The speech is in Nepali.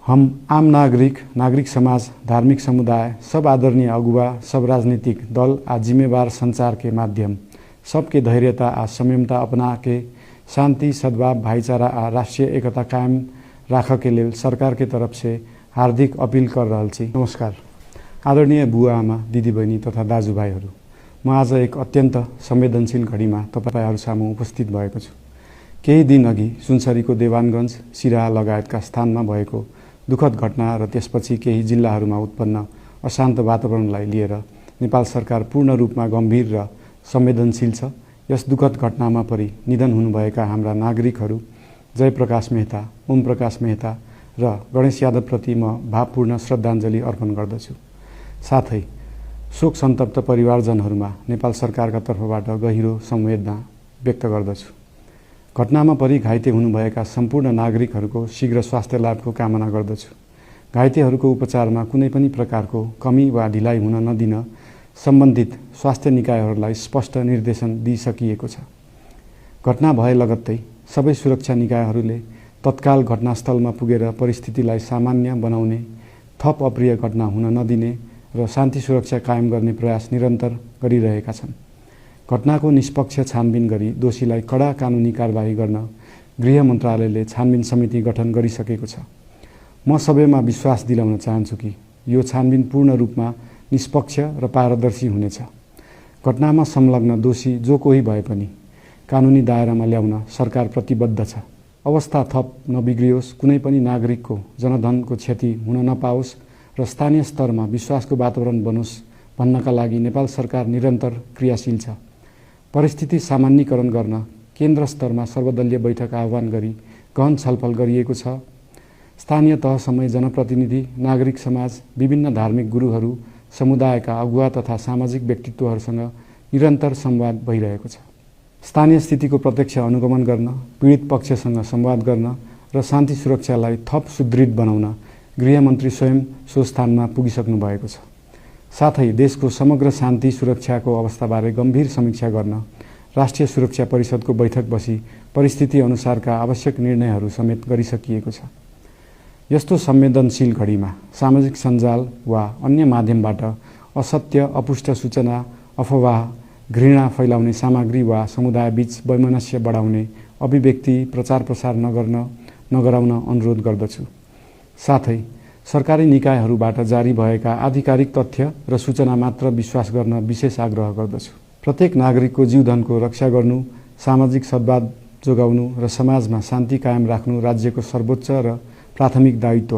हम आम नागरिक, नागरिक समाज, धार्मिक समुदाय, सब आदरणीय अगुवा, सब राजनीतिक दल आ जिम्मेवार संचार के माध्यम सबके धैर्यता आ संयमता अपना के शांति, सद्भाव, भाईचारा आ राष्ट्रीय एकता कायम राख के लेल सरकार के तरफ से हार्दिक अपील कर रहल छी। नमस्कार आदरणीय बुवा आमा, दिदी बहिनी तथा दाजुभाइहरू, म आज एक अत्यन्त संवेदनशील घडीमा तपाईहरु सामु उपस्थित भएको छु। केही दिन अघि सुनसरीको देवानगञ्ज, सिराहा लगायतका स्थानमा भएको दुखद घटना र त्यसपछि केही जिल्लाहरूमा उत्पन्न अशान्त वातावरणलाई लिएर नेपाल सरकार पूर्ण रूपमा गम्भीर र संवेदनशील छ। यस दुखद घटनामा परि निधन हुनुभएका हाम्रा नागरिकहरू जयप्रकाश मेहता, ओम प्रकाश मेहता र गणेश यादवप्रति म भावपूर्ण श्रद्धाञ्जली अर्पण गर्दछु। साथै शोक सन्तप्त परिवारजनहरूमा नेपाल सरकारका तर्फबाट गहिरो संवेदना व्यक्त गर्दछु। घटनामा परि घाइते हुनुभएका सम्पूर्ण नागरिकहरूको शीघ्र स्वास्थ्य लाभको कामना गर्दछु। घाइतेहरूको उपचारमा कुनै पनि प्रकारको कमी वा ढिलाइ हुन नदिन सम्बन्धित स्वास्थ्य निकायहरूलाई स्पष्ट निर्देशन दिइसकिएको छ। घटना भए लगत्तै सबै सुरक्षा निकायहरूले तत्काल घटनास्थलमा पुगेर परिस्थितिलाई सामान्य बनाउने, थप अप्रिय घटना हुन नदिने र शान्ति सुरक्षा कायम गर्ने प्रयास निरन्तर गरिरहेका छन्। घटनाको निष्पक्ष छानबिन गरी दोषीलाई कडा कानुनी कारबाही गर्न गृह मन्त्रालयले छानबिन समिति गठन गरिसकेको छ। म सबैमा विश्वास दिलाउन चाहन्छु कि यो छानबिन पूर्ण रूपमा निष्पक्ष र पारदर्शी हुनेछ। घटनामा संलग्न दोषी जो कोही भए पनि कानुनी दायरामा ल्याउन सरकार प्रतिबद्ध छ। अवस्था थप नबिग्रियोस्, कुनै पनि नागरिकको जनधनको क्षति हुन नपाओस् र स्थानीय स्तरमा विश्वासको वातावरण बनोस् भन्नका लागि नेपाल सरकार निरन्तर क्रियाशील छ। परिस्थिति सामान्यीकरण गर्न केन्द्र स्तरमा सर्वदलीय बैठक आह्वान गरी गहन छलफल गरिएको छ। स्थानीय तहसम्मै जनप्रतिनिधि, नागरिक समाज, विभिन्न धार्मिक गुरुहरू, समुदायका अगुवा तथा सामाजिक व्यक्तित्वहरूसँग निरन्तर संवाद भइरहेको छ। स्थानीय स्थितिको प्रत्यक्ष अनुगमन गर्न, पीडित पक्षसँग संवाद गर्न र शान्ति सुरक्षालाई थप सुदृढ बनाउन गृहमन्त्री स्वयं सो स्थानमा पुगिसक्नु भएको छ। साथै देशको समग्र शान्ति सुरक्षाको अवस्थाबारे गम्भीर समीक्षा गर्न राष्ट्रिय सुरक्षा परिषदको बैठक बसी परिस्थिति अनुसारका आवश्यक निर्णयहरू समेत गरिसकिएको छ। यस्तो संवेदनशील घडीमा सामाजिक सञ्जाल वा अन्य माध्यमबाट असत्य, अपुष्ट सूचना, अफवाह, घृणा फैलाउने सामग्री वा समुदायबीच वैमनस्य बढाउने अभिव्यक्ति प्रचार प्रसार नगराउन अनुरोध गर्दछु। साथै सरकारी निकायहरूबाट जारी भएका आधिकारिक तथ्य र सूचना मात्र विश्वास गर्न विशेष आग्रह गर्दछु। प्रत्येक नागरिकको जीवधनको रक्षा गर्नु, सामाजिक सद्भाव जोगाउनु र समाजमा शान्ति कायम राख्नु राज्यको सर्वोच्च र प्राथमिक दायित्व